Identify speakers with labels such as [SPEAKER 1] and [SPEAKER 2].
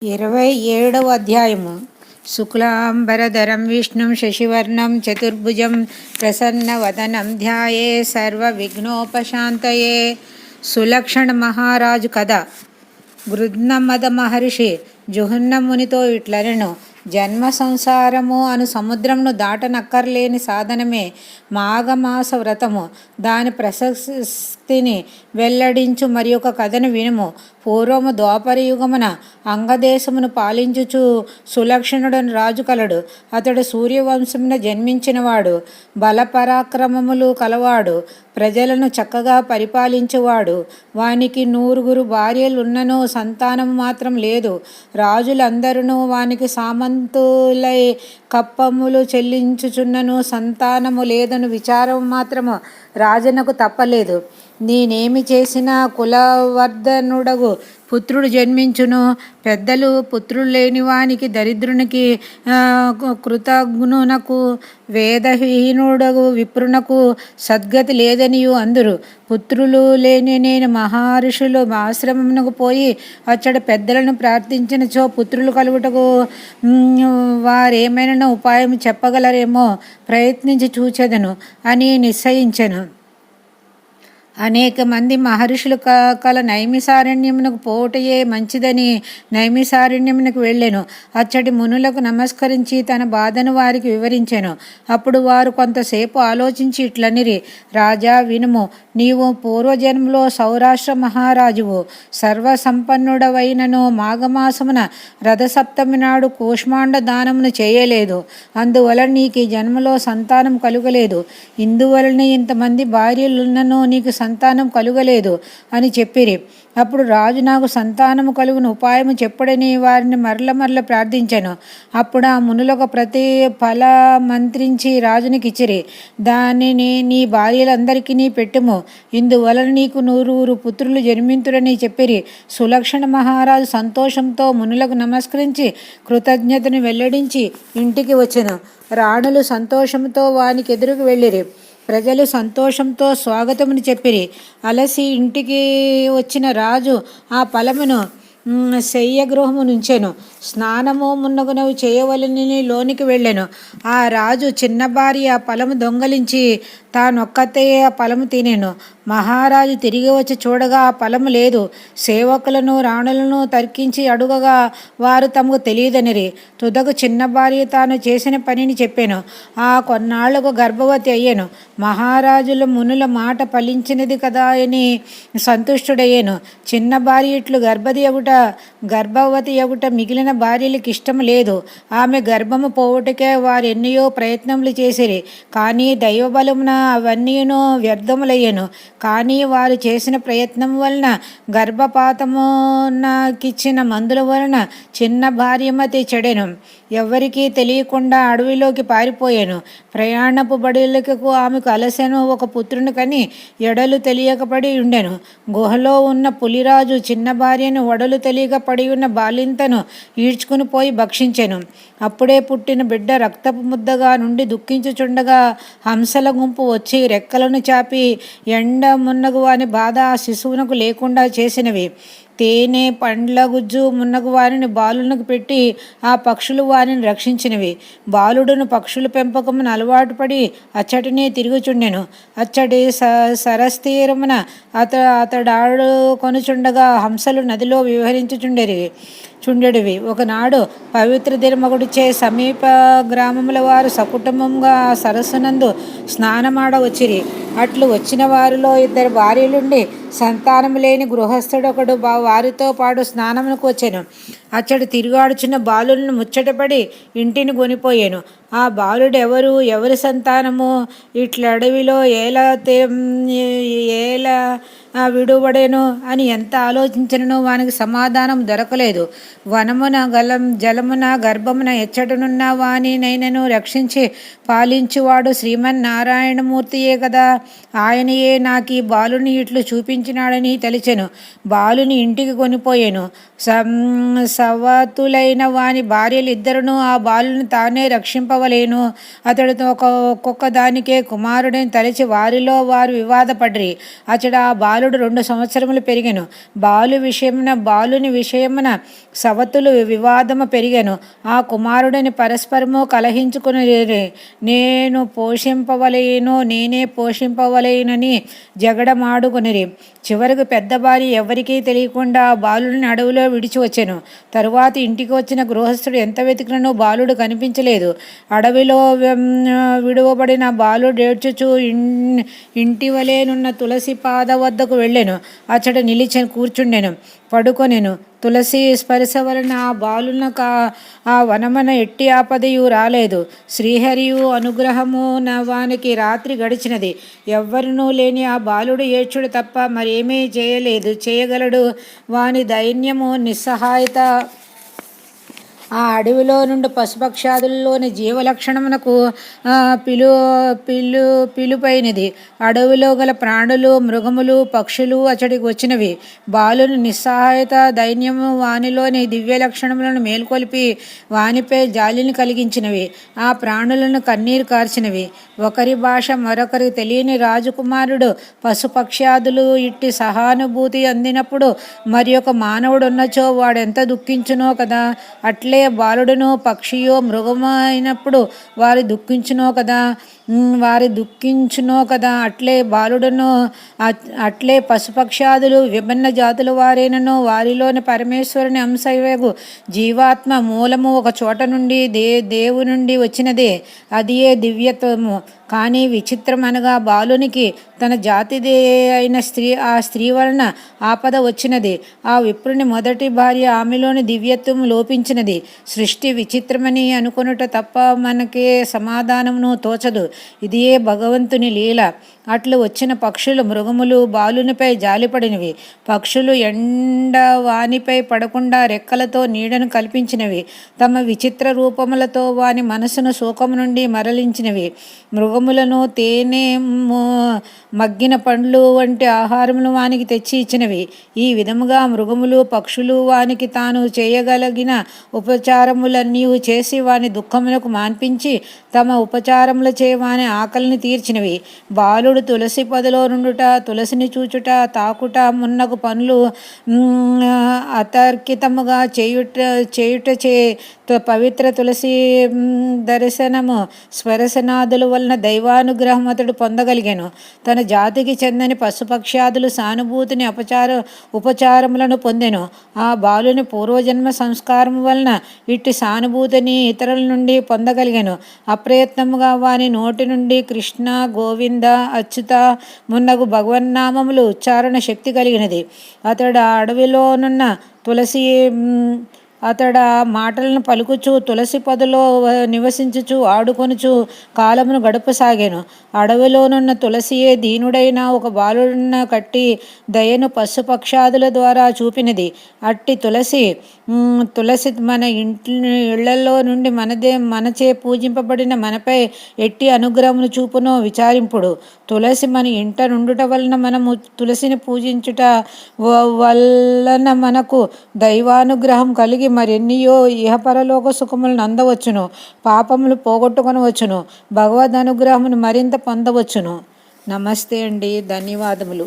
[SPEAKER 1] 27వ అధ్యాయము. శుక్లాంబరధరం విష్ణుం శశివర్ణం చతుర్భుజం ప్రసన్నవదనం ధ్యాయే సర్వవిఘ్నోపశాంతయే. సులక్షణ మహారాజు కథ. గృధ్నమద మహర్షి జుహున్న మునితో ఇట్లనెను: జన్మ సంసారము అను సముద్రమును దాటనక్కర్లేని సాధనమే మాఘమాస వ్రతము. దాని ప్రశస్తిని వెల్లడించు మరి ఒక కథను వినుము. పూర్వము ద్వాపరయుగమున అంగదేశమును పాలించుచు సులక్షణుడను రాజు కలడు. అతడు సూర్యవంశమున జన్మించినవాడు. బలపరాక్రమములు కలవాడు. ప్రజలను చక్కగా పరిపాలించువాడు. వానికి 9 భార్యలున్నను సంతానము మాత్రం లేదు. రాజులందరూ వానికి సామంతులై కప్పములు చెల్లించుచున్నను సంతానము లేదను విచారం మాత్రము రాజునకు తప్పలేదు. నేనేమి చేసినా కులవర్ధనుడగు పుత్రుడు జన్మించును. పెద్దలు పుత్రులు లేని వానికి దరిద్రునికి కృతజ్ఞునకు వేదహీనుడగు విప్రునకు సద్గతి లేదనియు అందురు. పుత్రులు లేని నేను మహర్షులు ఆశ్రమమునకు పోయి అచ్చట పెద్దలను ప్రార్థించినచో పుత్రులు కలుగుటకు వారేమైనా ఉపాయం చెప్పగలరేమో ప్రయత్నించి చూచెదను అని నిశ్చయించెను. అనేక మంది మహర్షులు కల నైమిసారణ్యమునకు పోవటయే మంచిదని నైమిసారణ్యమునకు వెళ్ళెను. అచ్చటి మునులకు నమస్కరించి తన బాధను వారికి వివరించెను. అప్పుడు వారు కొంతసేపు ఆలోచించి ఇట్లనిరి: రాజా వినుము, నీవు పూర్వజన్మలో సౌరాష్ట్ర మహారాజువు. సర్వసంపన్నుడవైనను మాఘమాసమున రథసప్తమి నాడు కూష్మాండ దానమును చేయలేదు. అందువలన నీకు ఈ జన్మలో సంతానం కలుగలేదు. ఇందువలన ఇంతమంది భార్యలున్నను నీకు సంతానం కలుగలేదు అని చెప్పిరి. అప్పుడు రాజు నాకు సంతానము కలుగును ఉపాయము చెప్పుడని వారిని మరల ప్రార్థించెను. అప్పుడు ఆ మునులకు ప్రతి ఫల మంత్రించి రాజునికి ఇచ్చిరి. దానిని నీ భార్యలందరికీ పెట్టుము. ఇందువలన నీకు 9 పుత్రులు జన్మింతురని చెప్పిరి. సులక్షణ మహారాజు సంతోషంతో మునులకు నమస్కరించి కృతజ్ఞతను వెల్లడించి ఇంటికి వచ్చెను. రాణులు సంతోషంతో వానికి ఎదురుకు వెళ్ళిరి. ప్రజలు సంతోషంతో స్వాగతముని చెప్పిరి. అలసి ఇంటికి వచ్చిన రాజు ఆ ఫలమును శయ్యగృహము నుంచెను. స్నానము మున్నగునవి చేయవలనని లోనికి వెళ్ళెను. ఆ రాజు చిన్న భార్య ఆ ఫలము దొంగలించి తానొక్కతే ఆ ఫలము తినెను. మహారాజు తిరిగి వచ్చి చూడగా ఆ ఫలము లేదు. సేవకులను రాణులను తర్కించి అడుగగా వారు తమకు తెలియదనిరి. తుదకు చిన్న భార్య తాను చేసిన పనిని చెప్పాను. ఆ కొన్నాళ్లకు గర్భవతి అయ్యాను. మహారాజుల మునుల మాట ఫలించినది కదా అని సంతుష్టుడయ్యాను. చిన్న భార్య ఇట్లు గర్భవతి అగుట మిగిలిన భార్యలకు ఇష్టం లేదు. ఆమె గర్భము పోవుటకే వారు ఎన్నయో ప్రయత్నములు చేసిరి. కానీ దైవబలమున అవన్నీను వ్యర్థములయ్యను. కానీ వారు చేసిన ప్రయత్నం వలన గర్భపాతమునకిచ్చిన మందుల వలన చిన్న భార్యమతి చెడెను. ఎవరికీ తెలియకుండా అడవిలోకి పారిపోయాను. ప్రయాణపు బడులకు ఆమెకు అలసెను. ఒక పుత్రుని కని ఎడలు తెలియకపడి ఉండెను. గుహలో ఉన్న పులిరాజు చిన్న భార్యను ఒడలు తెలియక పడి ఉన్న బాలింతను ఈడ్చుకుని పోయి భక్షించెను. అప్పుడే పుట్టిన బిడ్డ రక్తపు ముద్దగా నుండి దుఃఖించుచుండగా హంసల గుంపు వచ్చి రెక్కలను చాపి ఎండ మున్నగు వాని బాధ ఆ శిశువునకు లేకుండా చేసినవి. తేనె పండ్ల గుజ్జు మున్నగు వారిని బాలునకు పెట్టి ఆ పక్షులు వారిని రక్షించినవి. బాలుడును పక్షుల పెంపకమును అలవాటు పడి అచ్చటినే తిరుగుచుండెను. అచ్చటి సరస్తీరమున అతడాడు కొనుచుండగా హంసలు నదిలో విహరించుచుండెడివి. ఒకనాడు పవిత్ర దినమగుడిచే సమీప గ్రామముల వారు సకుటుంబంగా ఆ సరస్సునందు స్నానమాడ వచ్చిరి. అట్లు వచ్చిన వారిలో 2 భార్యలుండి సంతానము లేని గృహస్థుడొకడు వారితో పాటు స్నానమునకు వచ్చెను. అచ్చడు తిరుగాడుచున్న బాలులను ముచ్చటపడి ఇంటిని కొనిపోయాను. ఆ బాలుడు ఎవరి సంతానము? ఇట్లడవిలో ఎలా విడువడెను అని ఎంత ఆలోచించినను వానికి సమాధానం దొరకలేదు. వనమున జలమున గర్భమున ఎచ్చటనున్న వానినైనను రక్షించి పాలించువాడు శ్రీమన్నారాయణమూర్తియే కదా. ఆయనయే నాకు ఈ బాలుని ఇట్లు చూపించినాడని తలిచెను. బాలుని ఇంటికి కొనిపోయాను. సవతులైన వాని భార్యలు ఇద్దరును ఆ బాలుని తానే రక్షింపవలేను. అతడితో ఒక్కొక్క దానికే కుమారుడిని తలచి వారిలో వారు వివాదపడ్రి. అతడు ఆ బాలుడు 2 సంవత్సరములు పెరిగెను. బాలుని విషయమున సవతులు వివాదము పెరిగెను. ఆ కుమారుడిని పరస్పరము కలహించుకుని నేనే పోషింపవలేనని జగడమాడుకునిరి. చివరకు పెద్ద భార్య ఎవరికీ తెలియకుండా ఆ బాలుడిని అడవిలో విడిచి వచ్చెను. తరువాత ఇంటికి వచ్చిన గృహస్థుడు ఎంత వెతికినను బాలుడు కనిపించలేదు. అడవిలో విడువబడిన బాలుడు ఏడ్చుచూ ఇంటివలేనున్న తులసి పాద వద్దకు వెళ్ళెను. అతడు కూర్చుండెను, పడుకొనెను. తులసి స్పర్శ వలన ఆ బాలునకు ఆ వనమున ఎట్టి ఆపదయు రాలేదు. శ్రీహరియు అనుగ్రహము వానికి రాత్రి గడిచినది. ఎవ్వరునూ లేని ఆ బాలుడు ఏడ్చుడు తప్ప మరేమీ చేయగలడు. వాని దైన్యము నిస్సహాయత ఆ అడవిలో నుండి పశుపక్షాదుల్లోని జీవలక్షణమునకు పిలుపైనది. అడవిలో గల ప్రాణులు, మృగములు, పక్షులు అతడికి వచ్చినవి. బాలుని నిస్సహాయత దైన్యము వానిలోని దివ్య లక్షణములను మేల్కొల్పి వానిపై జాలిని కలిగించినవి. ఆ ప్రాణులను కన్నీరు కార్చినవి. ఒకరి భాష మరొకరికి తెలియని రాజకుమారుడు పశుపక్షాదులు ఇట్టి సహానుభూతి అందినప్పుడు మరి ఒక మానవుడు ఉన్నచో వాడెంత దుఃఖించునో కదా. అట్లే బాలుడును పక్షియో మృగము అయినప్పుడు వారి దుఃఖించునో కదా. అట్లే బాలుడును అట్లే పశుపక్షాదులు విభిన్న జాతుల వారైనను వారిలోని పరమేశ్వరుని అంశవేగు జీవాత్మ మూలము ఒక చోట నుండి దేవు నుండి వచ్చినదే. అదియే దివ్యత్వము. కానీ విచిత్రం అనగా బాలునికి తన జాతిదే అయిన స్త్రీ వలన ఆపద వచ్చినది. ఆ విప్రుని మొదటి భార్య ఆమెలోని దివ్యత్వం లోపించినది. సృష్టి విచిత్రమని అనుకొనుట తప్ప మనకే సమాధానమును తోచదు. ఇదియే భగవంతుని లీల. అట్లు వచ్చిన పక్షులు, మృగములు బాలునిపై జాలిపడినవి. పక్షులు ఎండ వానిపై పడకుండా రెక్కలతో నీడను కల్పించినవి. తమ విచిత్ర రూపములతో వాని మనసును శోకము నుండి మరలించినవి. మృగములను తేనె మగ్గిన పండ్లు వంటి ఆహారములు వానికి తెచ్చి ఇచ్చినవి. ఈ విధముగా మృగములు, పక్షులు వానికి తాను చేయగలిగిన ఉపచారములన్నీ చేసి వాని దుఃఖములకు మాన్పించి తమ ఉపచారములచే వాని ఆకలిని తీర్చినవి. బాలుడు తులసి పొదలో నుండుట, తులసిని చూచుట, తాకుట మున్నగు పనులు అతర్కితముగా చేయుటచే పవిత్ర తులసి దర్శనము స్వరసనాదుల వలన దైవానుగ్రహం అతడు పొందగలిగాను. తన జాతికి చెందని పశుపక్ష్యాదులు సానుభూతిని ఉపచారములను పొందెను. ఆ బాలుని పూర్వజన్మ సంస్కారము వలన ఇట్టి సానుభూతిని ఇతరుల నుండి పొందగలిగాను. అప్రయత్నముగా వాని నోటి నుండి కృష్ణ, గోవింద, అచ్యుత మున్నగు భగవన్నామములు ఉచ్చారణ శక్తి కలిగినది. అతడు అడవిలోనున్న అతడు మాటలను పలుకుచూ తులసి పొదలో నివసించుచు ఆడుకొనుచు కాలమును గడపసాగాను. అడవిలోనున్న తులసియే దీనుడైన ఒక బాలుడున్న కట్టి దయను పశుపక్షాదుల ద్వారా చూపినది. అట్టి తులసి మన ఇళ్లలో నుండి మనచే పూజింపబడిన మనపై ఎట్టి అనుగ్రహమును చూపునో విచారింపుడు. తులసి మన ఇంట నుండుట వలన మనము తులసిని పూజించుట వలన మనకు దైవానుగ్రహం కలిగి మరెన్నియో ఇహపరలోక సుఖములను అందవచ్చును. పాపములు పోగొట్టుకొనవచ్చును. భగవద్ అనుగ్రహమును మరింత పొందవచ్చును. నమస్తే అండి. ధన్యవాదములు.